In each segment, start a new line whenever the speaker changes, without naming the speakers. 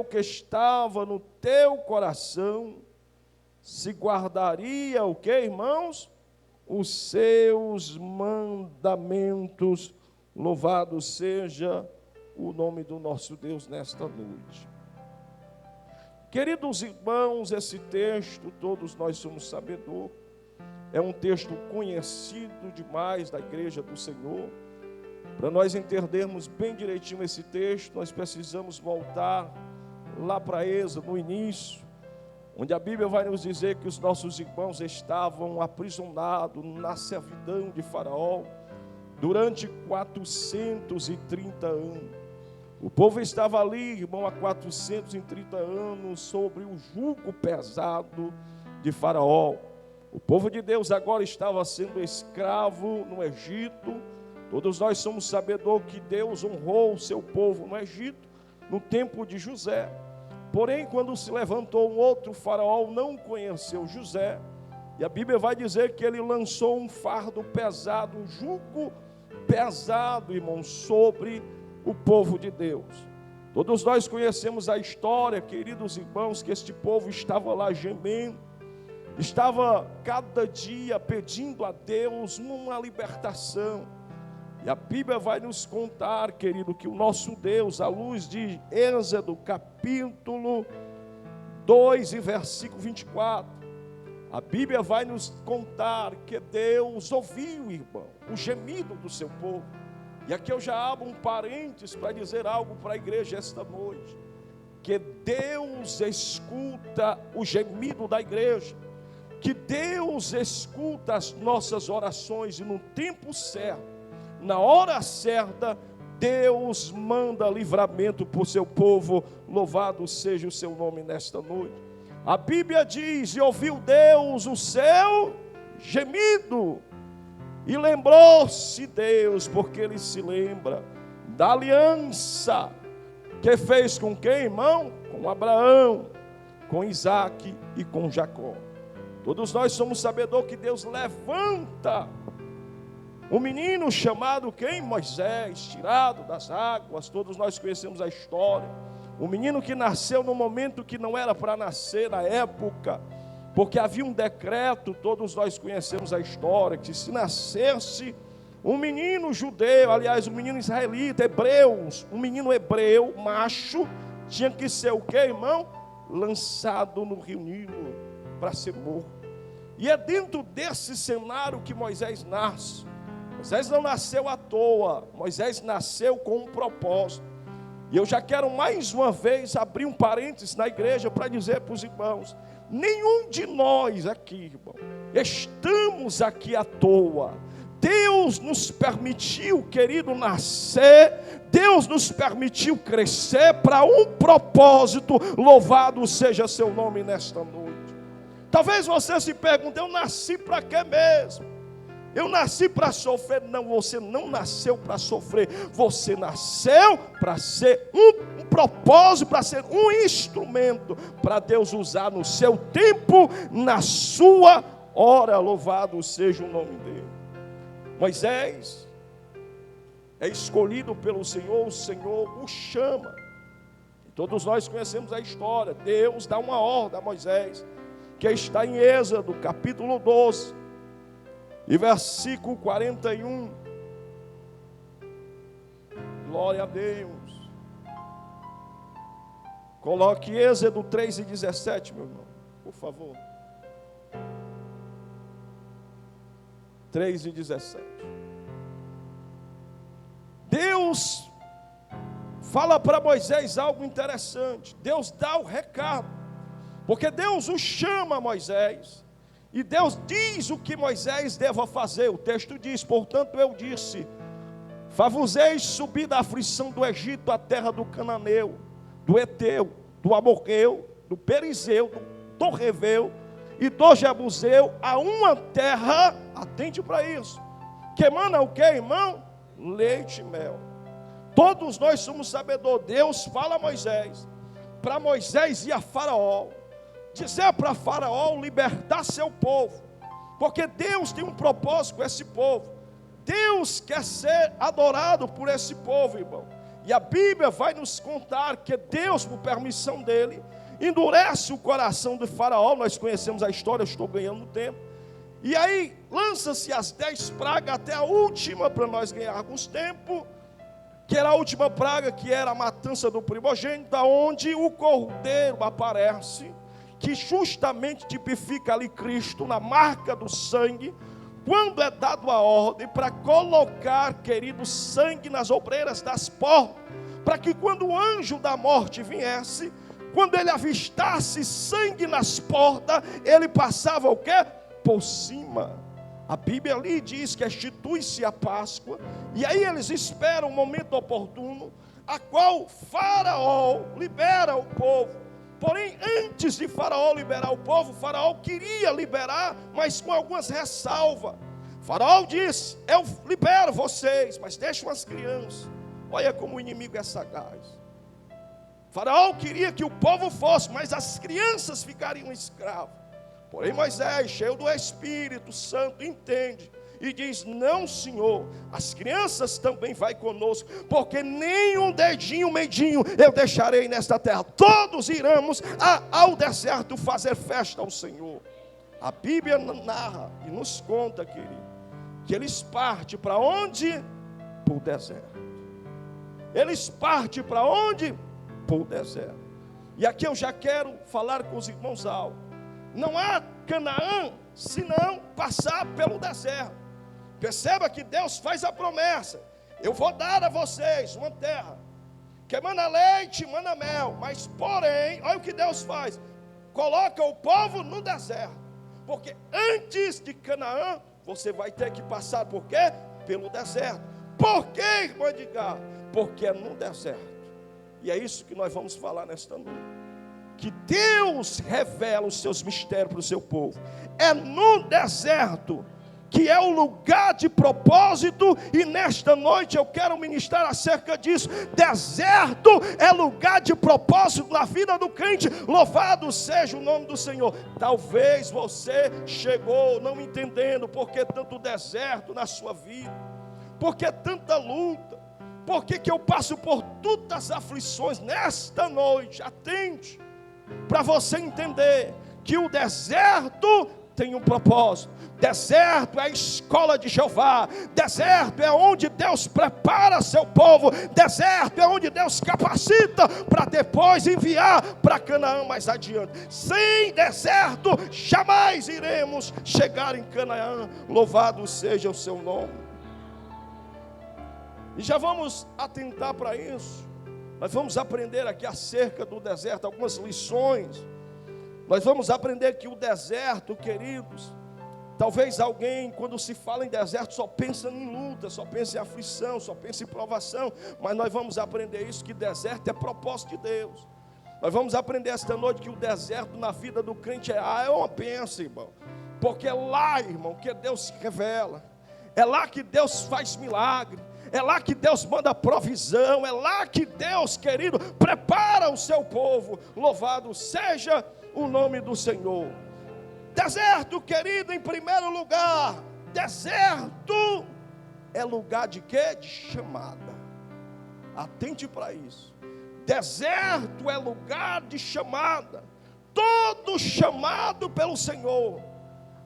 o que estava no teu coração, se guardaria o que, irmãos? Os seus mandamentos. Louvado seja o nome do nosso Deus nesta noite. Queridos irmãos, esse texto, todos nós somos sabedores, é um texto conhecido demais da igreja do Senhor. Para nós entendermos bem direitinho esse texto, nós precisamos voltar lá para Êxodo, no início, onde a Bíblia vai nos dizer que os nossos irmãos estavam aprisionados na servidão de Faraó durante 430 anos. O povo estava ali, irmão, há 430 anos, sobre o jugo pesado de Faraó. O povo de Deus agora estava sendo escravo no Egito. Todos nós somos sabedores que Deus honrou o seu povo no Egito, no tempo de José. Porém, quando se levantou um outro faraó, não conheceu José. E a Bíblia vai dizer que ele lançou um fardo pesado, um jugo pesado, irmão, sobre o povo de Deus. Todos nós conhecemos a história, queridos irmãos, que este povo estava lá gemendo, estava cada dia pedindo a Deus uma libertação. E a Bíblia vai nos contar, querido, que o nosso Deus, à luz de Êxodo, capítulo 2 e versículo 24, a Bíblia vai nos contar que Deus ouviu, irmão, o gemido do seu povo. E aqui eu já abro um parênteses para dizer algo para a igreja esta noite, que Deus escuta o gemido da igreja, que Deus escuta as nossas orações, e no tempo certo, na hora certa, Deus manda livramento para o seu povo. Louvado seja o seu nome nesta noite. A Bíblia diz: e ouviu Deus o seu gemido, e lembrou-se Deus, porque Ele se lembra da aliança que fez com quem, irmão? Com Abraão, com Isaac e com Jacó. Todos nós somos sabedores que Deus levanta um menino chamado quem? Moisés, tirado das águas. Todos nós conhecemos a história. Um menino que nasceu no momento que não era para nascer na época, porque havia um decreto, todos nós conhecemos a história, que se nascesse um menino judeu, aliás, um menino israelita, hebreus, um menino hebreu, macho, tinha que ser o quê, irmão? Lançado no rio Nilo para ser morto. E é dentro desse cenário que Moisés nasce. Moisés não nasceu à toa, Moisés nasceu com um propósito. E eu já quero mais uma vez abrir um parênteses na igreja para dizer para os irmãos: nenhum de nós aqui, irmão, estamos aqui à toa. Deus nos permitiu, querido, nascer, Deus nos permitiu crescer para um propósito. Louvado seja seu nome nesta noite. Talvez você se pergunte: eu nasci para quê mesmo? Eu nasci para sofrer. Não, você não nasceu para sofrer. Você nasceu para ser um propósito, para ser um instrumento para Deus usar no seu tempo, na sua hora. Louvado seja o nome dele. Moisés é escolhido pelo Senhor, o Senhor o chama. Todos nós conhecemos a história. Deus dá uma ordem a Moisés, que está em Êxodo, capítulo 12. E versículo 41, glória a Deus. Coloque Êxodo 3 e 17, meu irmão, por favor. 3 e 17. Deus fala para Moisés algo interessante. Deus dá o recado, porque Deus o chama, Moisés. E Deus diz o que Moisés deva fazer. O texto diz: portanto eu disse, favoseis subir da aflição do Egito à terra do Cananeu, do Eteu, do Amorreu, do Perizeu, do Reveu e do Jebuseu, a uma terra, atente para isso, que emana o que, irmão? Leite e mel. Todos nós somos sabedores. Deus fala a Moisés, para Moisés ir a Faraó, dizer para Faraó libertar seu povo, porque Deus tem um propósito com esse povo. Deus quer ser adorado por esse povo, irmão. E a Bíblia vai nos contar que Deus, por permissão dele, endurece o coração do faraó. Nós conhecemos a história, eu estou ganhando tempo. E aí lança-se as 10 pragas até a última, para nós ganharmos tempo, que era a última praga, que era a matança do primogênito, onde o cordeiro aparece, que justamente tipifica ali Cristo, na marca do sangue, quando é dado a ordem para colocar, querido, sangue nas obreiras das portas, para que quando o anjo da morte viesse, quando ele avistasse sangue nas portas, ele passava o quê? Por cima. A Bíblia ali diz que institui-se a Páscoa, e aí eles esperam um momento oportuno, a qual Faraó libera o povo. Porém, antes de Faraó liberar o povo, Faraó queria liberar, mas com algumas ressalvas. Faraó disse: eu libero vocês, mas deixam as crianças. Olha como o inimigo é sagaz. Faraó queria que o povo fosse, mas as crianças ficariam escravas. Porém, Moisés, cheio do Espírito Santo, entende e diz: não, Senhor, as crianças também vai conosco, porque nem um dedinho, medinho eu deixarei nesta terra. Todos iremos ao deserto fazer festa ao Senhor. A Bíblia narra e nos conta, querido, que eles partem para onde? Para o deserto. Eles partem para onde? Para o deserto. E aqui eu já quero falar com os irmãos algo. Não há Canaã se não passar pelo deserto. Perceba que Deus faz a promessa: eu vou dar a vocês uma terra que emana leite, emana mel. Mas porém, olha o que Deus faz: coloca o povo no deserto. Porque antes de Canaã, você vai ter que passar por quê? Pelo deserto. Por quê, irmão Edgar? Porque é no deserto. E é isso que nós vamos falar nesta noite. Que Deus revela os seus mistérios para o seu povo. É no deserto que é o lugar de propósito, e nesta noite eu quero ministrar acerca disso. Deserto é lugar de propósito na vida do crente. Louvado seja o nome do Senhor. Talvez você chegou não entendendo por que tanto deserto na sua vida, por que tanta luta, por que eu passo por todas as aflições. Nesta noite, atente, para você entender que o deserto tem um propósito. Deserto é a escola de Jeová. Deserto é onde Deus prepara seu povo. Deserto é onde Deus capacita para depois enviar para Canaã mais adiante. Sem deserto jamais iremos chegar em Canaã. Louvado seja o seu nome. E já vamos atentar para isso. Nós vamos aprender aqui acerca do deserto algumas lições. Nós vamos aprender que o deserto, queridos, talvez alguém, quando se fala em deserto, só pensa em luta, só pensa em aflição, só pensa em provação. Mas nós vamos aprender isso, que deserto é propósito de Deus. Nós vamos aprender esta noite que o deserto na vida do crente é uma bênção, irmão. Porque é lá, irmão, que Deus se revela. É lá que Deus faz milagre. É lá que Deus manda provisão. É lá que Deus, querido, prepara o seu povo. Louvado seja o nome do Senhor. Deserto, querido, em primeiro lugar, deserto é lugar de quê? De chamada. Atente para isso. Deserto é lugar de chamada. Todo chamado pelo Senhor.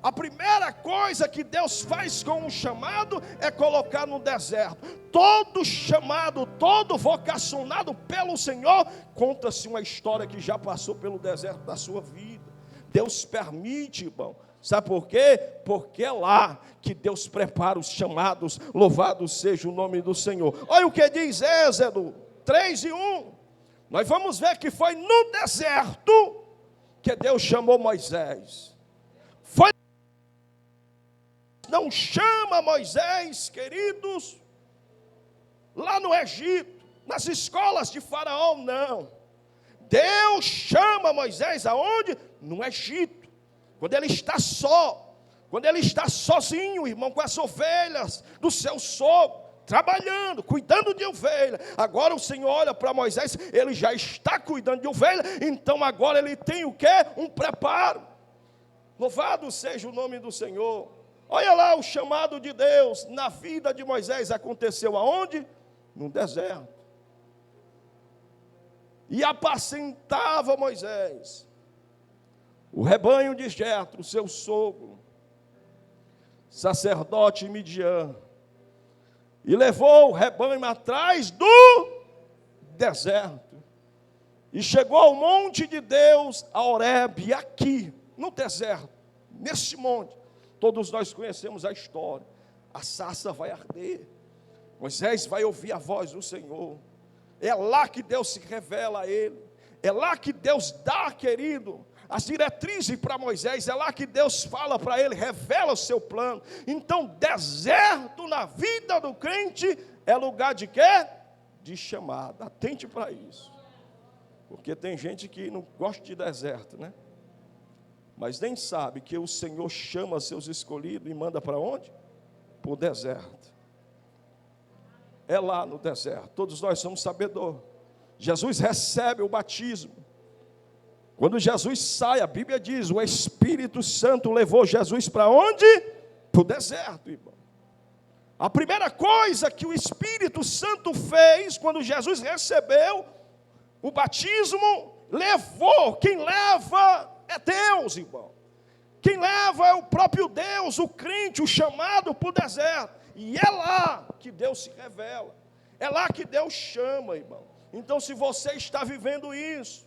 A primeira coisa que Deus faz com um chamado é colocar no deserto. Todo chamado, todo vocacionado pelo Senhor, conta-se uma história que já passou pelo deserto da sua vida. Deus permite, irmão. Sabe por quê? Porque é lá que Deus prepara os chamados. Louvado seja o nome do Senhor. Olha o que diz Êxodo 3:1. Nós vamos ver que foi no deserto que Deus chamou Moisés. Foi. Não chama Moisés, queridos, lá no Egito, nas escolas de Faraó, não. Deus chama Moisés aonde? No Egito, quando ele está só, quando ele está sozinho, irmão, com as ovelhas do seu sogro, trabalhando, cuidando de ovelha. Agora o Senhor olha para Moisés, ele já está cuidando de ovelha, então agora ele tem o quê? Um preparo. Louvado seja o nome do Senhor. Olha lá, o chamado de Deus na vida de Moisés aconteceu aonde? No deserto. E apacentava Moisés o rebanho de Jetro, seu sogro, sacerdote Midian, e levou o rebanho atrás do deserto, e chegou ao monte de Deus, a Horebe, aqui, no deserto, nesse monte, todos nós conhecemos a história, a sarça vai arder, Moisés vai ouvir a voz do Senhor, é lá que Deus se revela a ele, é lá que Deus dá, querido, as diretrizes para Moisés, é lá que Deus fala para ele, revela o seu plano. Então, deserto na vida do crente é lugar de quê? De chamada. Atente para isso. Porque tem gente que não gosta de deserto, né? Mas nem sabe que o Senhor chama seus escolhidos e manda para onde? Para o deserto. É lá no deserto. Todos nós somos sabedores. Jesus recebe o batismo. Quando Jesus sai, a Bíblia diz, o Espírito Santo levou Jesus para onde? Para o deserto, irmão. A primeira coisa que o Espírito Santo fez, quando Jesus recebeu o batismo, levou. Quem leva é Deus, irmão. Quem leva é o próprio Deus, o crente, o chamado para o deserto. E é lá que Deus se revela. É lá que Deus chama, irmão. Então, se você está vivendo isso,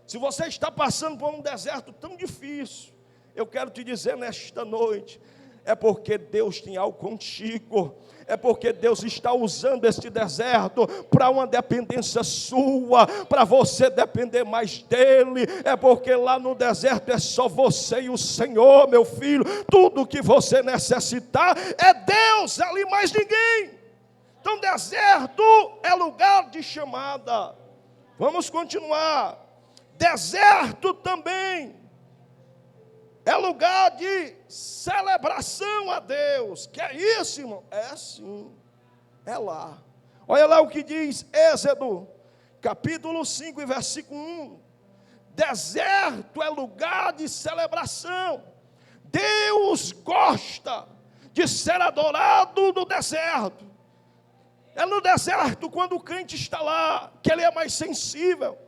se você está passando por um deserto tão difícil, eu quero te dizer nesta noite, é porque Deus tem algo contigo, é porque Deus está usando este deserto para uma dependência sua, para você depender mais dEle, é porque lá no deserto é só você e o Senhor, meu filho, tudo que você necessitar é Deus, ali mais ninguém. Então deserto é lugar de chamada. Vamos continuar. Deserto também é lugar de celebração a Deus. Que é isso, irmão? É sim, é lá. Olha lá o que diz Êxodo, capítulo 5 e versículo 1. Deserto é lugar de celebração. Deus gosta de ser adorado no deserto. É no deserto, quando o crente está lá, que ele é mais sensível.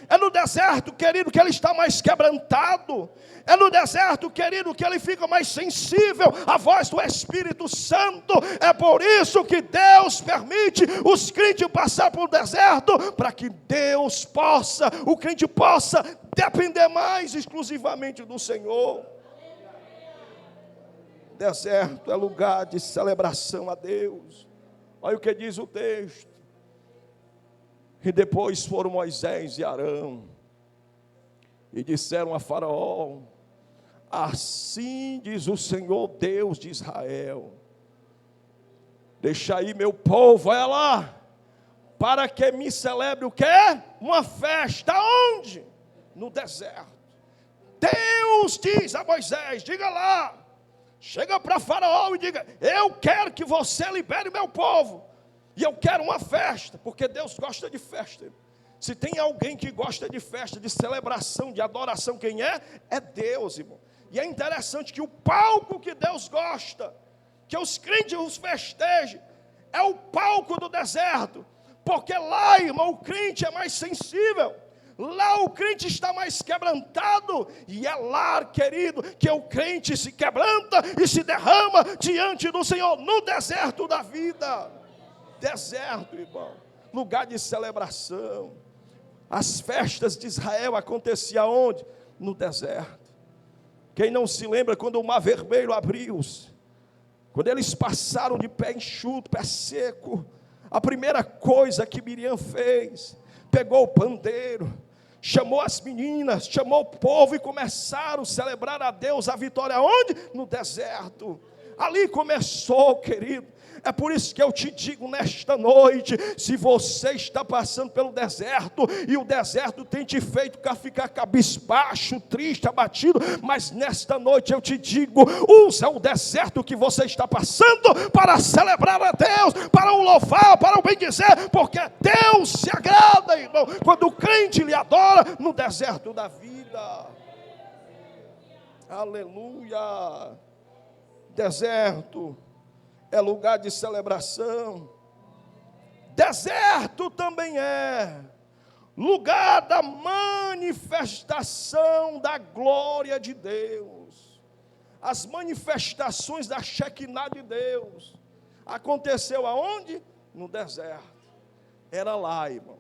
É no deserto, querido, que ele está mais quebrantado. É no deserto, querido, que ele fica mais sensível à voz do Espírito Santo. É por isso que Deus permite os crentes passar por deserto, para que Deus possa, o crente possa depender mais exclusivamente do Senhor. Deserto é lugar de celebração a Deus. Olha o que diz o texto. E depois foram Moisés e Arão, e disseram a Faraó: assim diz o Senhor Deus de Israel, deixa aí meu povo, olha lá, para que me celebre o quê? Uma festa, onde? No deserto. Deus diz a Moisés, diga lá, chega para Faraó e diga, eu quero que você libere o meu povo, e eu quero uma festa, porque Deus gosta de festa. Se tem alguém que gosta de festa, de celebração, de adoração, quem é? É Deus, irmão. E é interessante que o palco que Deus gosta, que os crentes os festejem, é o palco do deserto. Porque lá, irmão, o crente é mais sensível. Lá o crente está mais quebrantado. E é lá, querido, que o crente se quebranta e se derrama diante do Senhor, no deserto da vida. Deserto, irmão, lugar de celebração. As festas de Israel aconteciam onde? No deserto. Quem não se lembra quando o mar vermelho abriu-se, quando eles passaram de pé enxuto, pé seco, a primeira coisa que Miriam fez, pegou o pandeiro, chamou as meninas, chamou o povo e começaram a celebrar a Deus a vitória onde? No deserto. Ali começou, querido. É por isso que eu te digo nesta noite, se você está passando pelo deserto, e o deserto tem te feito ficar cabisbaixo, triste, abatido, mas nesta noite eu te digo, usa o deserto que você está passando, para celebrar a Deus, para o louvar, para o bendizer, porque Deus se agrada, irmão, quando o crente lhe adora, no deserto da vida. Aleluia. Deserto é lugar de celebração. Deserto também é lugar da manifestação da glória de Deus. As manifestações da Shekinah de Deus aconteceu aonde? No deserto. Era lá, irmão,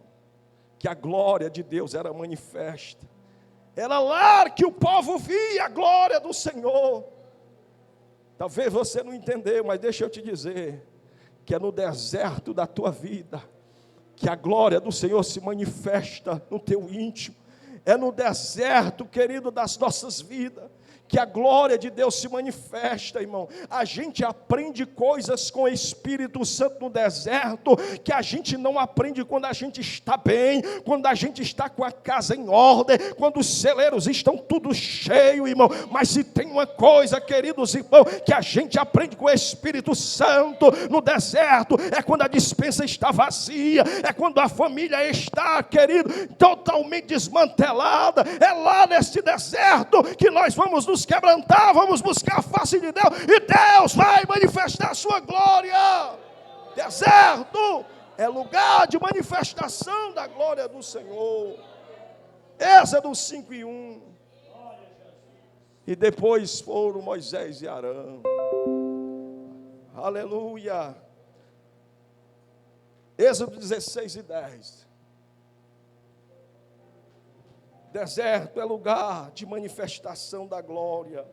que a glória de Deus era manifesta. Era lá que o povo via a glória do Senhor. Talvez você não entendeu, mas deixa eu te dizer, que é no deserto da tua vida que a glória do Senhor se manifesta no teu íntimo. É no deserto, querido, das nossas vidas que a glória de Deus se manifesta, irmão. A gente aprende coisas com o Espírito Santo no deserto, que a gente não aprende quando a gente está bem, quando a gente está com a casa em ordem, quando os celeiros estão tudo cheio, irmão. Mas se tem uma coisa, queridos irmãos, que a gente aprende com o Espírito Santo no deserto, é quando a despensa está vazia, é quando a família está, querido, totalmente desmantelada. É lá nesse deserto que nós vamos nos quebrantar, vamos buscar a face de Deus, e Deus vai manifestar a sua glória. Deserto é lugar de manifestação da glória do Senhor. Êxodo 5:1. E depois foram Moisés e Arão. Aleluia. Êxodo 16:10. Deserto é lugar de manifestação da glória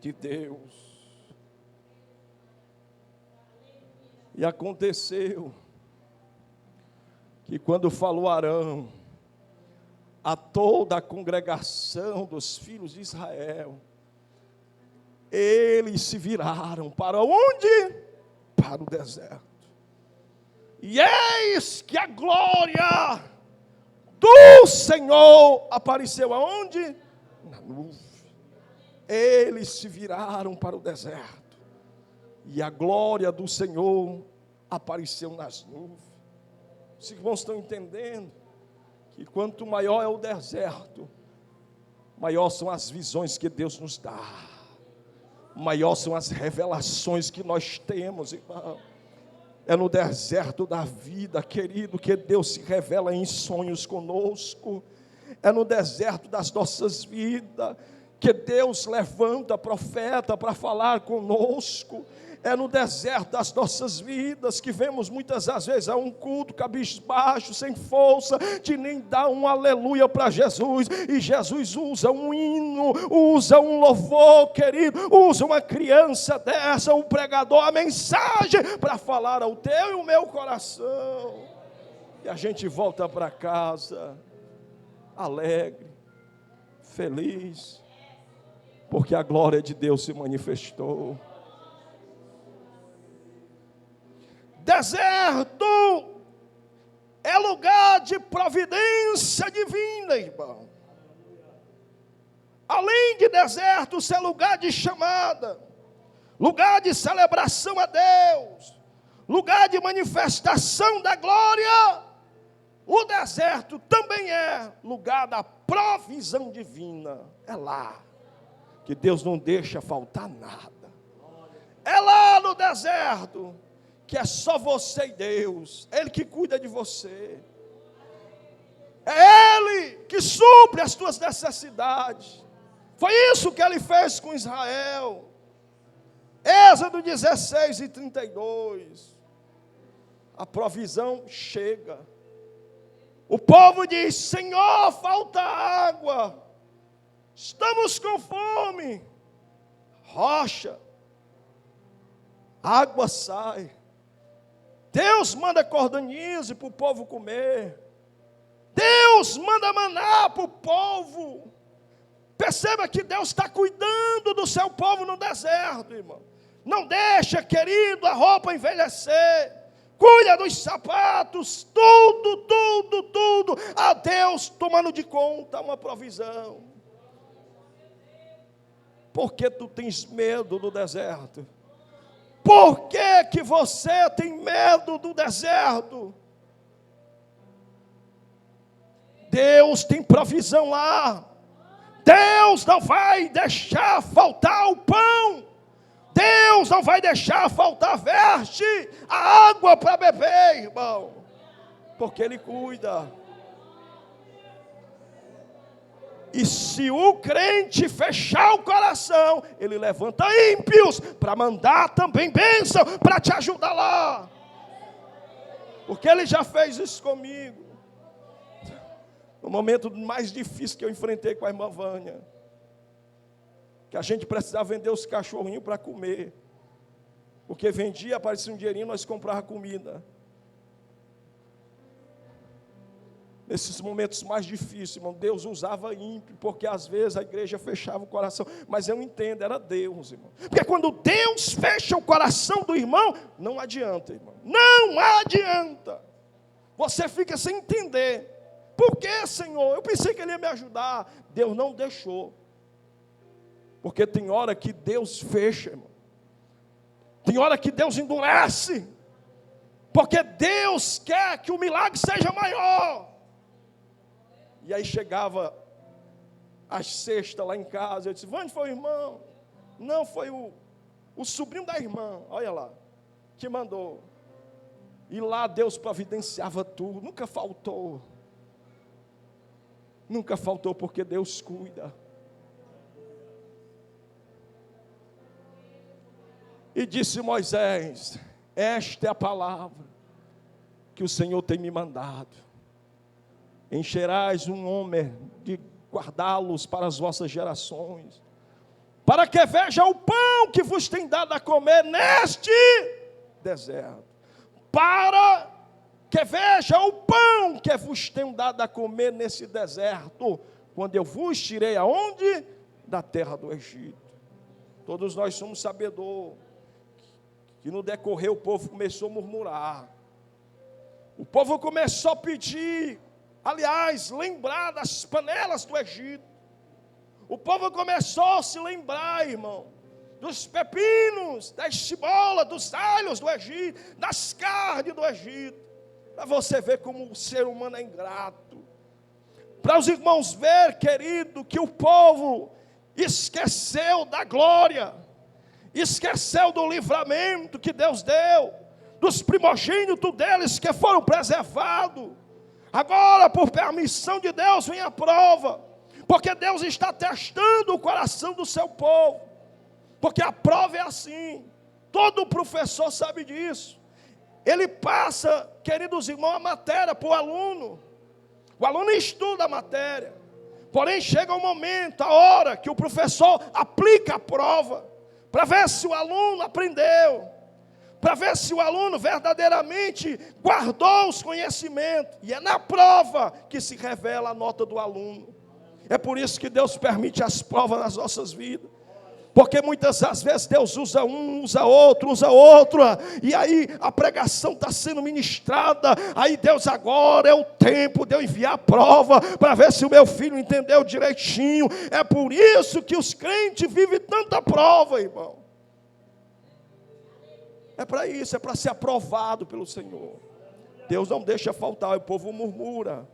de Deus. E aconteceu que quando falou Arão a toda a congregação dos filhos de Israel, eles se viraram para onde? Para o deserto. E eis que a glória do Senhor apareceu aonde? Na nuvem. Eles se viraram para o deserto, e a glória do Senhor apareceu nas nuvens. Os irmãos estão entendendo que quanto maior é o deserto, maior são as visões que Deus nos dá, maior são as revelações que nós temos, irmão. É no deserto da vida, querido, que Deus se revela em sonhos conosco. É no deserto das nossas vidas que Deus levanta profeta para falar conosco. É no deserto das nossas vidas que vemos muitas das vezes a um culto cabisbaixo, sem força, de nem dar um aleluia para Jesus. E Jesus usa um hino, usa um louvor, querido, usa uma criança dessa, um pregador, a mensagem para falar ao teu e o meu coração. E a gente volta para casa alegre, feliz, porque a glória de Deus se manifestou. Deserto é lugar de providência divina, irmão. Além de deserto ser lugar de chamada, lugar de celebração a Deus, lugar de manifestação da glória, o deserto também é lugar da provisão divina. É lá que Deus não deixa faltar nada. É lá no deserto que é só você e Deus, Ele que cuida de você, é Ele que supre as tuas necessidades. Foi isso que Ele fez com Israel. Êxodo 16:32, a provisão chega, o povo diz: Senhor, falta água, estamos com fome. Rocha, água sai. Deus manda cordonize para o povo comer. Deus manda maná para o povo. Perceba que Deus está cuidando do seu povo no deserto, irmão. Não deixa, querido, a roupa envelhecer. Cuida dos sapatos, tudo. A Deus tomando de conta uma provisão. Por que tu tens medo do deserto? Por que você tem medo do deserto? Deus tem provisão lá. Deus não vai deixar faltar o pão. Deus não vai deixar faltar veste, a água para beber, irmão. Porque Ele cuida. E se o crente fechar o coração, ele levanta ímpios para mandar também bênção, para te ajudar lá. Porque ele já fez isso comigo. No momento mais difícil que eu enfrentei com a irmã Vânia, que a gente precisava vender os cachorrinhos para comer. Porque vendia, aparecia um dinheirinho, nós comprávamos comida. Nesses momentos mais difíceis, irmão, Deus usava ímpio, porque às vezes a igreja fechava o coração. Mas eu entendo, era Deus, irmão. Porque quando Deus fecha o coração do irmão, não adianta, irmão. Não adianta. Você fica sem entender. Por que, Senhor? Eu pensei que Ele ia me ajudar. Deus não deixou. Porque tem hora que Deus fecha, irmão. Tem hora que Deus endurece. Porque Deus quer que o milagre seja maior. E aí chegava às sextas lá em casa, eu disse, Vânia, foi o irmão? Não, foi o sobrinho da irmã, olha lá, que mandou. E lá Deus providenciava tudo, nunca faltou. Nunca faltou, porque Deus cuida. E disse Moisés, esta é a palavra que o Senhor tem me mandado. Encherás um homem de guardá-los para as vossas gerações, para que veja o pão que vos tem dado a comer neste deserto, para que veja o pão que vos tenho dado a comer nesse deserto, quando eu vos tirei aonde? Da terra do Egito. Todos nós somos sabedores que no decorrer o povo começou a murmurar, o povo começou a pedir, aliás, lembrar das panelas do Egito. O povo começou a se lembrar, irmão, dos pepinos, das cebolas, dos alhos do Egito, das carnes do Egito. Para você ver como o ser humano é ingrato. Para os irmãos ver, querido, que o povo esqueceu da glória, esqueceu do livramento que Deus deu, dos primogênitos deles que foram preservados. Agora, por permissão de Deus, vem a prova, porque Deus está testando o coração do seu povo, porque a prova é assim, todo professor sabe disso, ele passa, queridos irmãos, a matéria para o aluno estuda a matéria, porém chega o momento, a hora que o professor aplica a prova, para ver se o aluno aprendeu, para ver se o aluno verdadeiramente guardou os conhecimentos. E é na prova que se revela a nota do aluno. É por isso que Deus permite as provas nas nossas vidas. Porque muitas das vezes Deus usa um, usa outro. E aí a pregação está sendo ministrada. Aí Deus, agora é o tempo de eu enviar a prova, para ver se o meu filho entendeu direitinho. É por isso que os crentes vivem tanta prova, irmão. É para isso, é para ser aprovado pelo Senhor. Deus não deixa faltar, o povo murmura.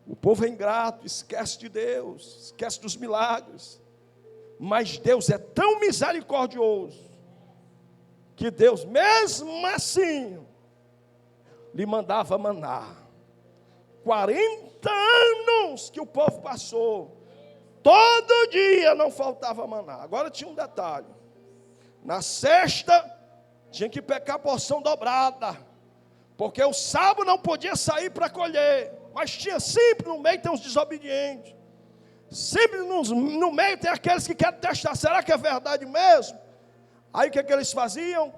O povo é ingrato, esquece de Deus, esquece dos milagres. Mas Deus é tão misericordioso, que Deus, mesmo assim, lhe mandava maná. 40 anos que o povo passou, todo dia não faltava maná. Agora tinha um detalhe. Na sexta, tinha que pegar a porção dobrada, porque o sábado não podia sair para colher, mas tinha sempre no meio tem uns desobedientes, sempre no meio tem aqueles que querem testar, será que é verdade mesmo? Aí o que eles faziam?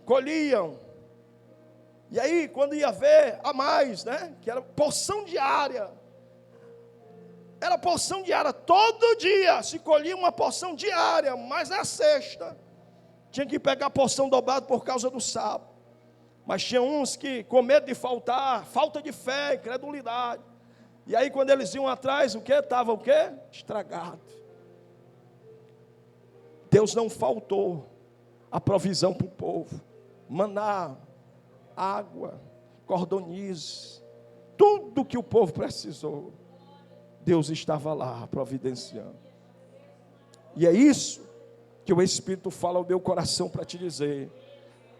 Colhiam, e aí quando ia ver a mais, né, que era porção diária, todo dia se colhia uma porção diária, mas na sexta tinha que pegar a porção dobrada por causa do sábado. Mas tinha uns que, com medo de faltar, falta de fé, incredulidade. E aí quando eles iam atrás, o que? Estava o quê? Estragado. Deus não faltou a provisão para o povo. Maná, água, cordonize, tudo que o povo precisou, Deus estava lá providenciando. E é isso que o Espírito fala ao meu coração para te dizer.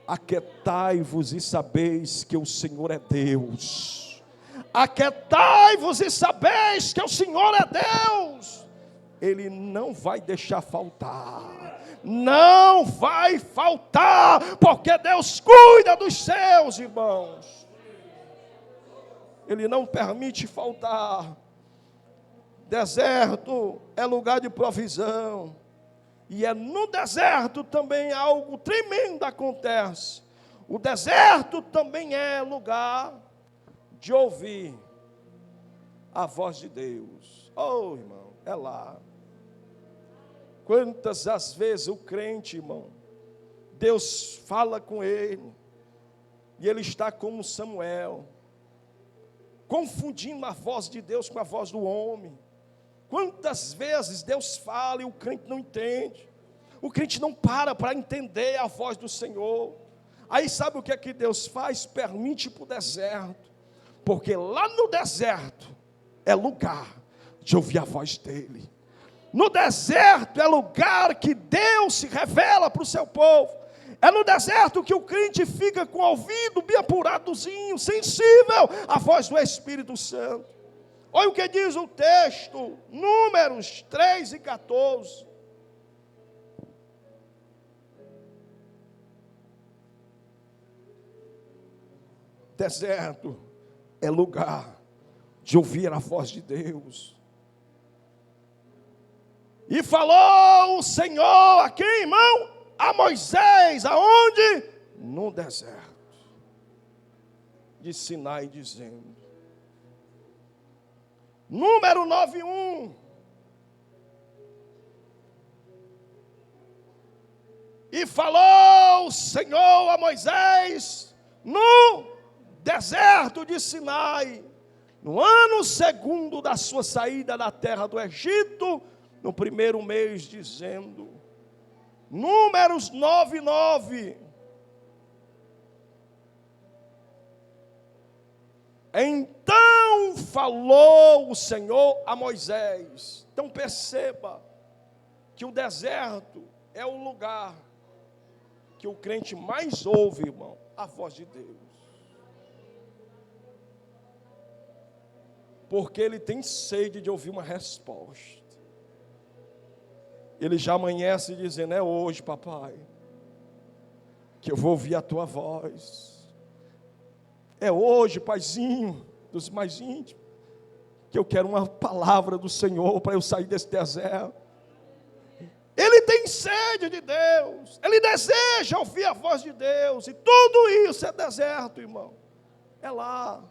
Aquietai-vos e sabeis que o Senhor é Deus. Aquietai-vos e sabeis que o Senhor é Deus. Ele não vai deixar faltar. Não vai faltar, porque Deus cuida dos seus, irmãos. Ele não permite faltar. Deserto é lugar de provisão. E é no deserto também algo tremendo acontece. O deserto também é lugar de ouvir a voz de Deus. Oh, irmão, é lá. Quantas as vezes o crente, irmão, Deus fala com ele, e ele está como Samuel, confundindo a voz de Deus com a voz do homem. Quantas vezes Deus fala e o crente não entende, o crente não para entender a voz do Senhor. Aí sabe o que é que Deus faz? Permite para o deserto, porque lá no deserto é lugar de ouvir a voz dEle. No deserto é lugar que Deus se revela para o seu povo. É no deserto que o crente fica com o ouvido bem apuradozinho, sensível à voz do Espírito Santo. Olha o que diz o texto, Números 3 e 14. Deserto é lugar de ouvir a voz de Deus. E falou o Senhor a quem, irmão? A Moisés, aonde? No deserto de Sinai, dizendo. Número 9:1. E falou o Senhor a Moisés no deserto de Sinai, no ano segundo da sua saída da terra do Egito, no primeiro mês, dizendo. Números 9:9. Então falou o Senhor a Moisés. Então perceba que o deserto é o lugar que o crente mais ouve, irmão, a voz de Deus. Porque ele tem sede de ouvir uma resposta. Ele já amanhece dizendo, é hoje, papai, que eu vou ouvir a tua voz. É hoje, paizinho, dos mais íntimos, que eu quero uma palavra do Senhor para eu sair desse deserto. Ele tem sede de Deus, ele deseja ouvir a voz de Deus, e tudo isso é deserto, irmão. É lá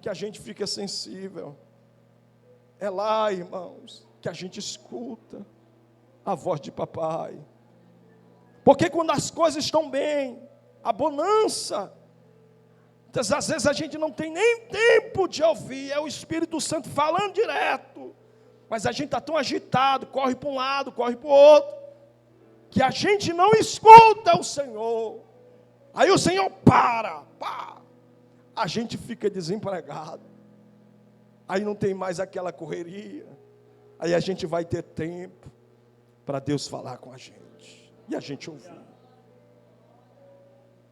que a gente fica sensível. É lá, irmãos, que a gente escuta a voz de papai. Porque quando as coisas estão bem, a bonança, muitas às vezes a gente não tem nem tempo de ouvir, é o Espírito Santo falando direto, mas a gente está tão agitado, corre para um lado, corre para o outro, que a gente não escuta o Senhor. Aí o Senhor pá, a gente fica desempregado, aí não tem mais aquela correria, aí a gente vai ter tempo para Deus falar com a gente, e a gente ouvir.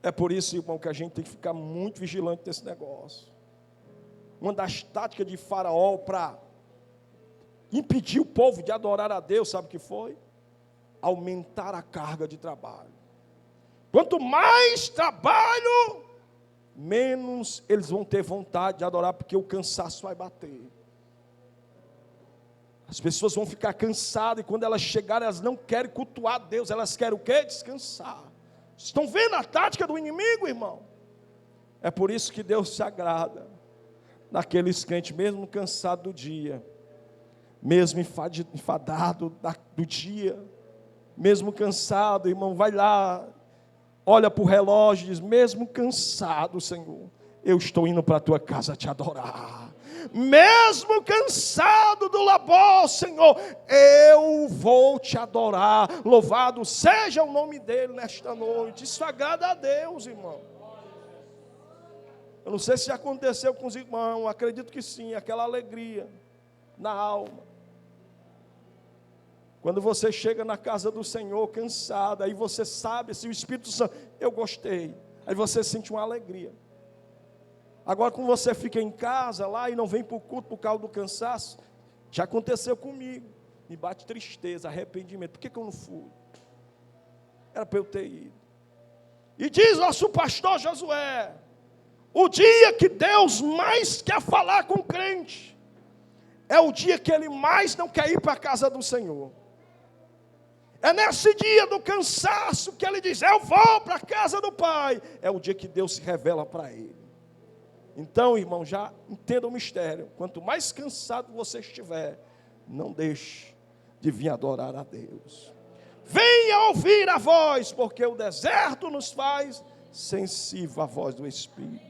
É por isso, irmão, que a gente tem que ficar muito vigilante nesse negócio. Uma das táticas de Faraó para impedir o povo de adorar a Deus, sabe o que foi? Aumentar a carga de trabalho. Quanto mais trabalho, menos eles vão ter vontade de adorar, porque o cansaço vai bater. As pessoas vão ficar cansadas, e quando elas chegarem, elas não querem cultuar Deus, elas querem o quê? Descansar. Estão vendo a tática do inimigo, irmão? É por isso que Deus se agrada naqueles crentes, mesmo cansado do dia, mesmo enfadado do dia, mesmo cansado, irmão, vai lá, olha para o relógio e diz, mesmo cansado, Senhor, eu estou indo para a tua casa te adorar. Mesmo cansado do labor, Senhor, eu vou te adorar. Louvado seja o nome dele nesta noite. Isso agrada a Deus, irmão. Eu não sei se aconteceu com os irmãos, acredito que sim, aquela alegria na alma. Quando você chega na casa do Senhor cansado, aí você sabe, se o Espírito Santo, eu gostei, aí você sente uma alegria. Agora, quando você fica em casa lá e não vem para o culto por causa do cansaço, já aconteceu comigo, me bate tristeza, arrependimento. Por que eu não fui? Era para eu ter ido. E diz nosso pastor Josué, o dia que Deus mais quer falar com o crente, é o dia que ele mais não quer ir para a casa do Senhor. É nesse dia do cansaço que ele diz, eu vou para a casa do Pai. É o dia que Deus se revela para ele. Então, irmão, já entenda o mistério. Quanto mais cansado você estiver, não deixe de vir adorar a Deus. Venha ouvir a voz, porque o deserto nos faz sensível à voz do Espírito.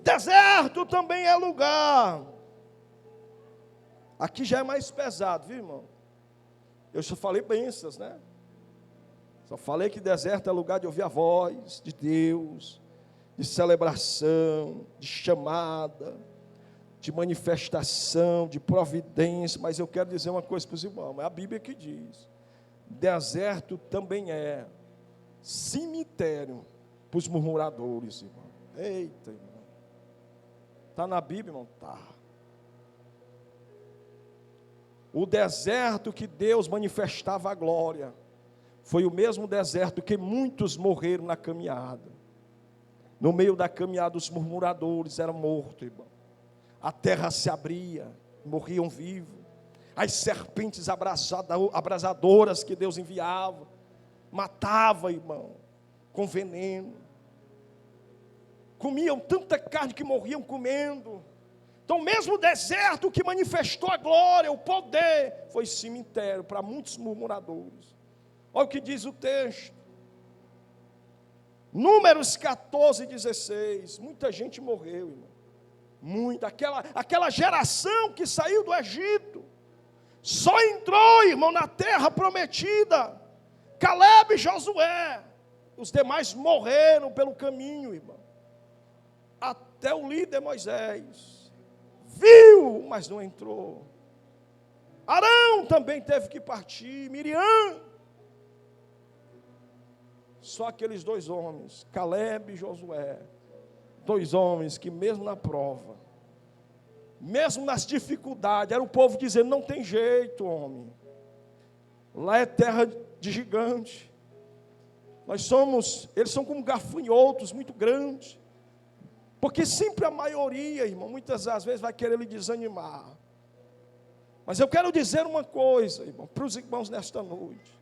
Deserto também é lugar. Aqui já é mais pesado, viu, irmão? Eu só falei bênçãos, né? Só falei que deserto é lugar de ouvir a voz de Deus, de celebração, de chamada, de manifestação, de providência. Mas eu quero dizer uma coisa para os irmãos, é a Bíblia que diz. Deserto também é cemitério para os murmuradores, irmão. Eita, irmão. Está na Bíblia, irmão? Está. O deserto que Deus manifestava a glória, foi o mesmo deserto que muitos morreram na caminhada. No meio da caminhada, os murmuradores eram mortos, irmão. A terra se abria, morriam vivos. As serpentes abrasadoras que Deus enviava, matava, irmão, com veneno. Comiam tanta carne que morriam comendo. Então, mesmo o deserto que manifestou a glória, o poder, foi cemitério para muitos murmuradores. Olha o que diz o texto. Números 14, 16. Muita gente morreu, irmão. Muita. Aquela geração que saiu do Egito, só entrou, irmão, na terra prometida. Caleb e Josué. Os demais morreram pelo caminho, irmão. Até o líder Moisés. Viu, mas não entrou. Arão também teve que partir. Miriam. Só aqueles dois homens, Caleb e Josué. Dois homens que mesmo na prova, mesmo nas dificuldades, era o povo dizendo, não tem jeito, homem. Lá é terra de gigante. Eles são como gafanhotos muito grandes. Porque sempre a maioria, irmão, muitas das vezes vai querer lhe desanimar. Mas eu quero dizer uma coisa, irmão, para os irmãos nesta noite.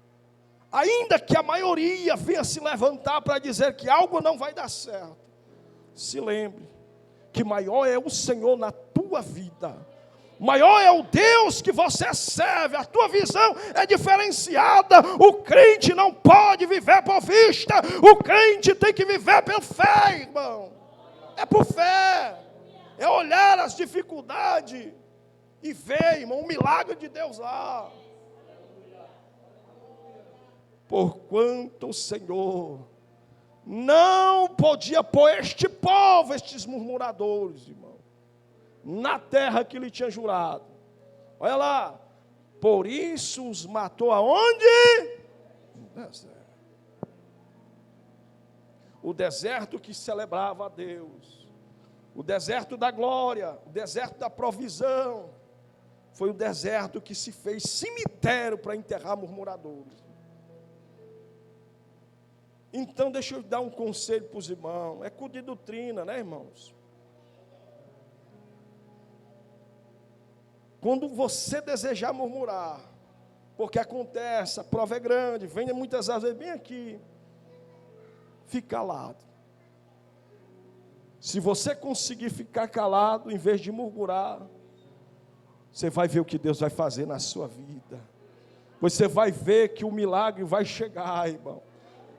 Ainda que a maioria venha se levantar para dizer que algo não vai dar certo, se lembre que maior é o Senhor na tua vida. Maior é o Deus que você serve, a tua visão é diferenciada. O crente não pode viver por vista, o crente tem que viver pela fé, irmão. É por fé, é olhar as dificuldades e ver, irmão, o milagre de Deus lá. Porquanto o Senhor não podia pôr este povo, estes murmuradores, irmão, na terra que lhe tinha jurado. Olha lá, por isso os matou aonde? No deserto. O deserto que celebrava a Deus, o deserto da glória, o deserto da provisão, foi o deserto que se fez cemitério para enterrar murmuradores. Então, deixa eu dar um conselho para os irmãos, é culto de doutrina, né, irmãos? Quando você desejar murmurar, porque acontece, a prova é grande, venha muitas vezes bem aqui, fique calado. Se você conseguir ficar calado, em vez de murmurar, você vai ver o que Deus vai fazer na sua vida. Você vai ver que o milagre vai chegar, irmão.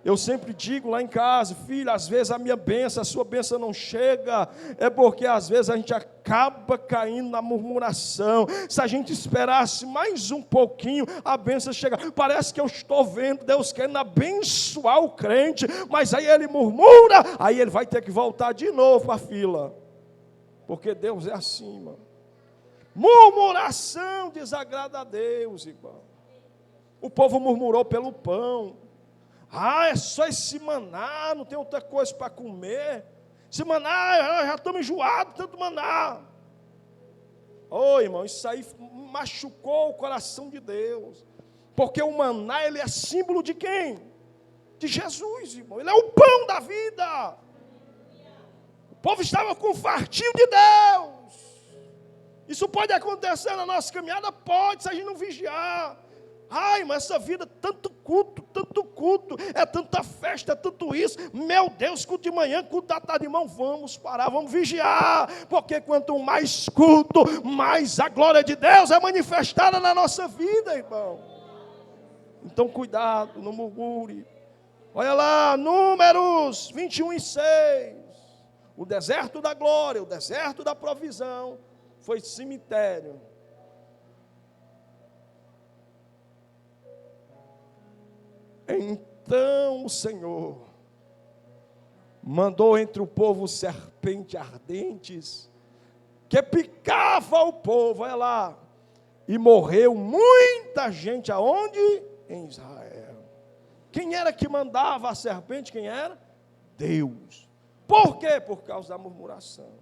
Eu sempre digo lá em casa, filho, às vezes a minha bênção, a sua bênção não chega, é porque às vezes a gente acaba caindo na murmuração. Se a gente esperasse mais um pouquinho, a bênção chega. Parece que eu estou vendo Deus querendo abençoar o crente, mas aí ele murmura, aí ele vai ter que voltar de novo para a fila. Porque Deus é assim, irmão. Murmuração desagrada a Deus, irmão. O povo murmurou pelo pão. Ah, é só esse maná, não tem outra coisa para comer. Esse maná, já estamos enjoados, tanto maná. Ô, irmão, isso aí machucou o coração de Deus. Porque o maná, ele é símbolo de quem? De Jesus, irmão. Ele é o pão da vida. O povo estava com fartinho de Deus. Isso pode acontecer na nossa caminhada? Pode, se a gente não vigiar. Ai, mas essa vida, tanto culto, é tanta festa, é tanto isso. Meu Deus, culto de manhã, culto da tarde, irmão, vamos parar, vamos vigiar. Porque quanto mais culto, mais a glória de Deus é manifestada na nossa vida, irmão. Então cuidado, não murmure. Olha lá, Números 21:6. O deserto da glória, o deserto da provisão, foi cemitério. Então o Senhor mandou entre o povo serpentes ardentes, que picava o povo, olha lá, e morreu muita gente, aonde? Em Israel. Quem era que mandava a serpente? Quem era? Deus. Por quê? Por causa da murmuração.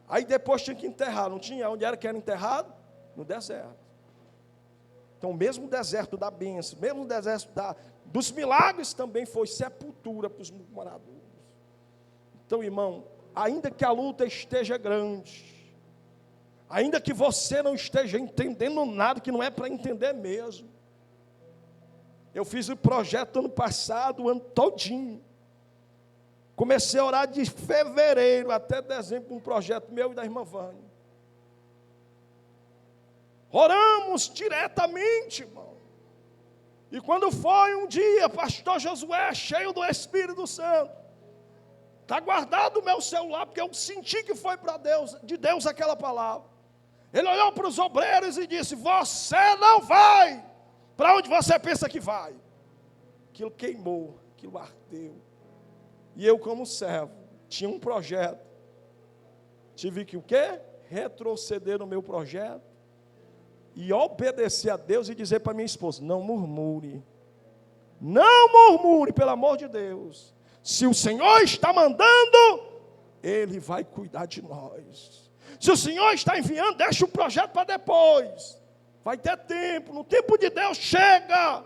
Aí depois tinha que enterrar, não tinha? Onde era que era enterrado? No deserto. Então, mesmo o deserto da bênção, mesmo o deserto dos milagres, também foi sepultura para os murmuradores. Então, irmão, ainda que a luta esteja grande, ainda que você não esteja entendendo nada, que não é para entender mesmo. Eu fiz o projeto ano passado, o ano todinho. Comecei a orar de fevereiro até dezembro, um projeto meu e da irmã Vânia. Oramos diretamente, irmão. E quando foi um dia, pastor Josué, cheio do Espírito Santo, está guardado o meu celular, porque eu senti que foi para Deus, de Deus aquela palavra. Ele olhou para os obreiros e disse: você não vai para onde você pensa que vai. Aquilo queimou, aquilo ardeu. E eu, como servo, tinha um projeto. Tive que o quê? Retroceder no meu projeto. E obedecer a Deus e dizer para minha esposa: não murmure. Não murmure, pelo amor de Deus. Se o Senhor está mandando, Ele vai cuidar de nós. Se o Senhor está enviando, deixa o projeto para depois. Vai ter tempo, no tempo de Deus chega.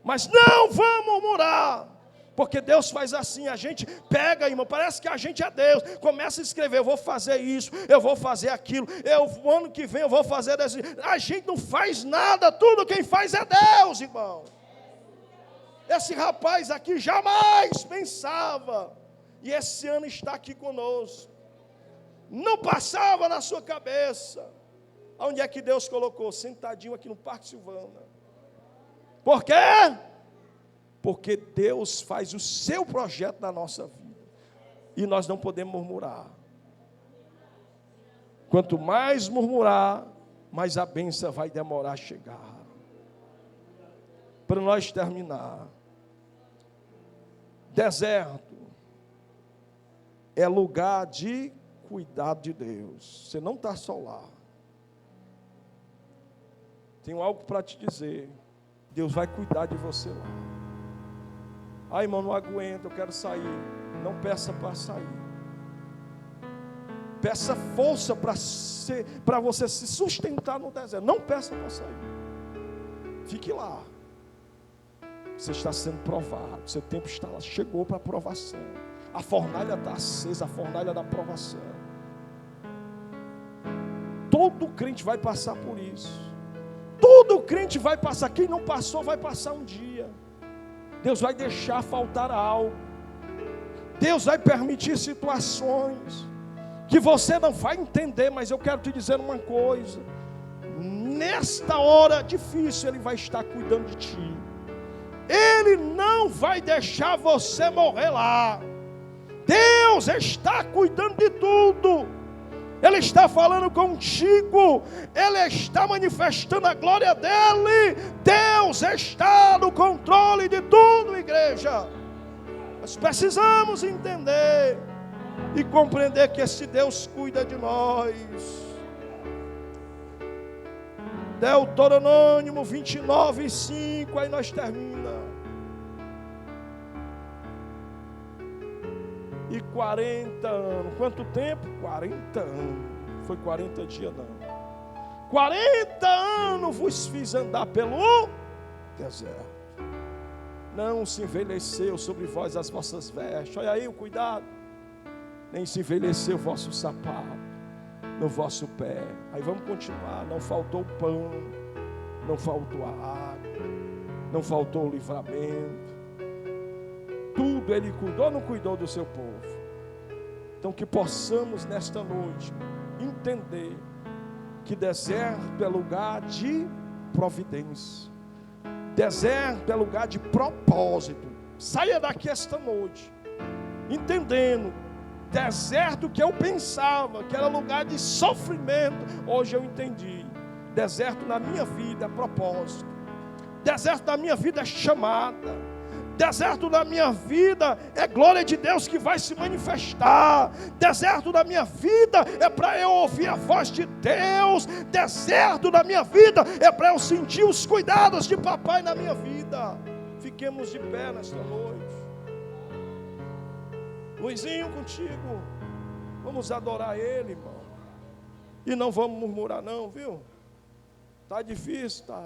Mas não vamos murmurar. Porque Deus faz assim, a gente pega, irmão, parece que a gente é Deus, começa a escrever: eu vou fazer isso, eu vou fazer aquilo, o ano que vem eu vou fazer isso. A gente não faz nada, tudo quem faz é Deus, irmão. Esse rapaz aqui jamais pensava, e esse ano está aqui conosco. Não passava na sua cabeça. Onde é que Deus colocou? Sentadinho aqui no Parque Silvana. Por quê? Porque Deus faz o seu projeto na nossa vida. E nós não podemos murmurar. Quanto mais murmurar, mais a bênção vai demorar a chegar. Para nós terminar. Deserto é lugar de cuidado de Deus. Você não está só lá. Tenho algo para te dizer. Deus vai cuidar de você lá. Ah, irmão, não aguento, eu quero sair. Não peça para sair. Peça força para você se sustentar no deserto. Não peça para sair. Fique lá. Você está sendo provado. Seu tempo está lá, chegou para a provação. A fornalha está acesa, a fornalha da provação. Todo crente vai passar por isso. Todo crente vai passar. Quem não passou vai passar um dia. Deus vai deixar faltar algo. Deus vai permitir situações que você não vai entender, mas eu quero te dizer uma coisa: nesta hora difícil Ele vai estar cuidando de ti. Ele não vai deixar você morrer lá. Deus está cuidando de tudo. Ele está falando contigo. Ele está manifestando a glória dele. Deus está no controle de tudo, igreja. Nós precisamos entender e compreender que esse Deus cuida de nós. Deuteronômio 29:5, aí nós termina. E 40 anos, quanto tempo? 40 anos, foi 40 dias não. 40 anos vos fiz andar pelo deserto. Não se envelheceu sobre vós as vossas vestes. Olha aí o cuidado. Nem se envelheceu o vosso sapato no vosso pé. Aí vamos continuar. Não faltou pão, não faltou a água, não faltou o livramento. Tudo Ele cuidou ou não cuidou do seu povo? Então que possamos nesta noite entender que deserto é lugar de providência. Deserto é lugar de propósito. Saia daqui esta noite entendendo. Deserto que eu pensava que era lugar de sofrimento, hoje eu entendi. Deserto na minha vida é propósito. Deserto na minha vida é chamada. Deserto da minha vida é glória de Deus que vai se manifestar. Deserto da minha vida é para eu ouvir a voz de Deus. Deserto da minha vida é para eu sentir os cuidados de papai na minha vida. Fiquemos de pé nesta noite. Luizinho, contigo. Vamos adorar Ele, irmão. E não vamos murmurar não, viu? Tá difícil, tá.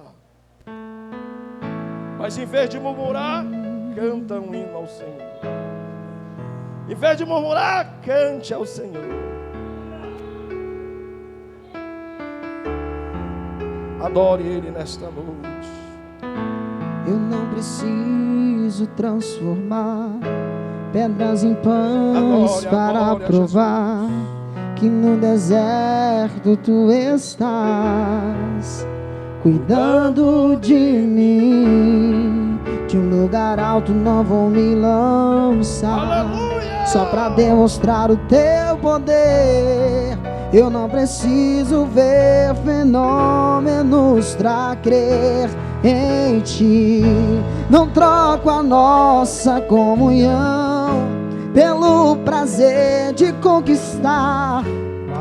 Mas em vez de murmurar, canta um hino ao Senhor. Em vez de murmurar, cante ao Senhor. Adore Ele nesta noite.
Eu não preciso transformar pedras em pães para provar que no deserto tu estás cuidando de mim. De um lugar alto não vou me lançar. Aleluia! Só para demonstrar o teu poder. Eu não preciso ver fenômenos para crer em ti. Não troco a nossa comunhão pelo prazer de conquistar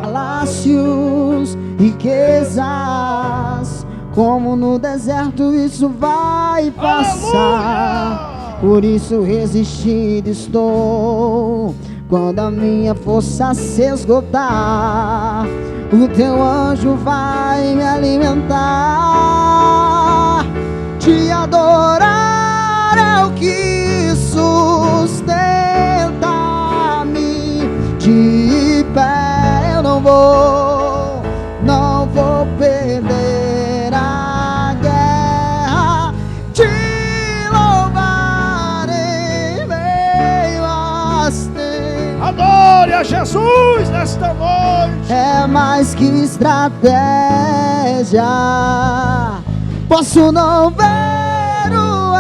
palácios, riquezas. Como no deserto isso vai passar. Aleluia! Por isso resistindo estou. Quando a minha força se esgotar, o teu anjo vai me alimentar. Te adorar é o que sustenta-me. De pé eu não vou perder a guerra. Te louvarei meio às tempestades.
Adore a Jesus nesta noite.
É mais que estratégia. Posso não ver o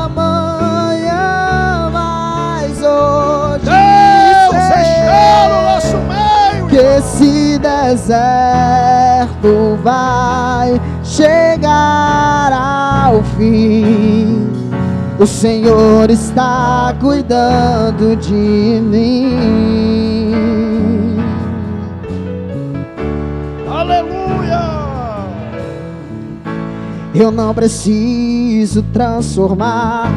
amanhã, mas hoje
Deus está no nosso meio.
Que esse deserto vai chegar ao fim. O Senhor está cuidando de mim.
Aleluia!
Eu não preciso transformar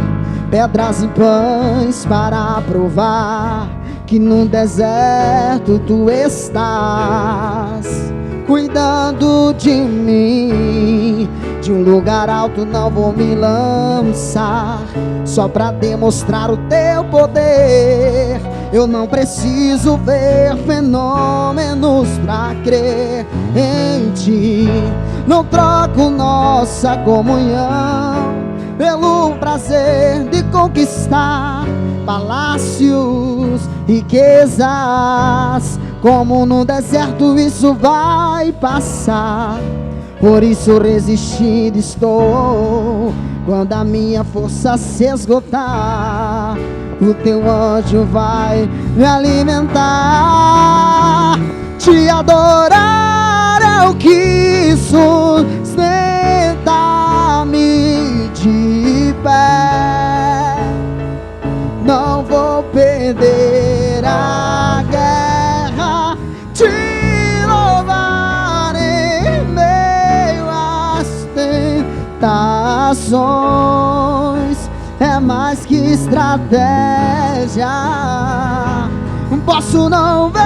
pedras em pães para provar que no deserto tu estás cuidando de mim. De um lugar alto não vou me lançar, só para demonstrar o teu poder. Eu não preciso ver fenômenos pra crer em ti. Não troco nossa comunhão pelo prazer de conquistar palácios, riquezas. Como no deserto isso vai passar. Por isso resistindo estou. Quando a minha força se esgotar, o teu anjo vai me alimentar. Te adorar é o que sustenta-me de pé. Não vou perder a guerra. Te louvarei em meio tentações é mais que estratégia. Posso não ver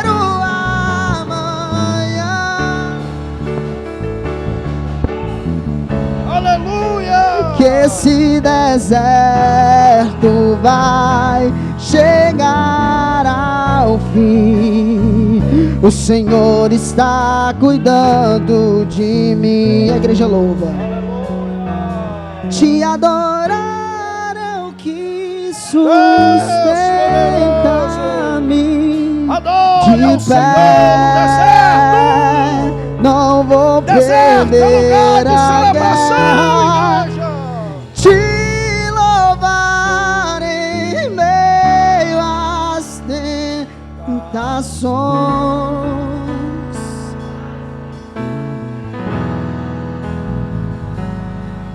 o amanhã,
Aleluia!
que esse deserto vai chegar ao fim. O Senhor está cuidando de mim. A igreja louva. Te adorar é o que sustenta-me. De pé, não vou perder a guerra. Te louvar em meio às tentações.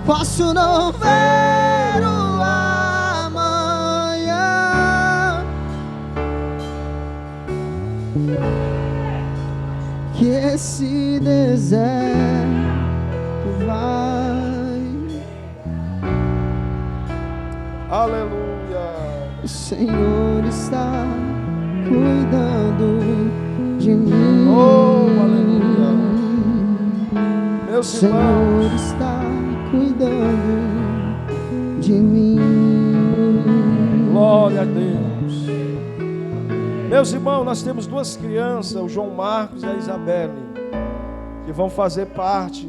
Posso não ver o amanhã, que esse deserto vai.
Aleluia!
O Senhor está cuidando de mim.
Oh, aleluia! Meus
O Senhor
irmãos,
está cuidando de mim.
glória a Deus. Meus irmãos, nós temos duas crianças, o João Marcos e a Isabelle, que vão fazer parte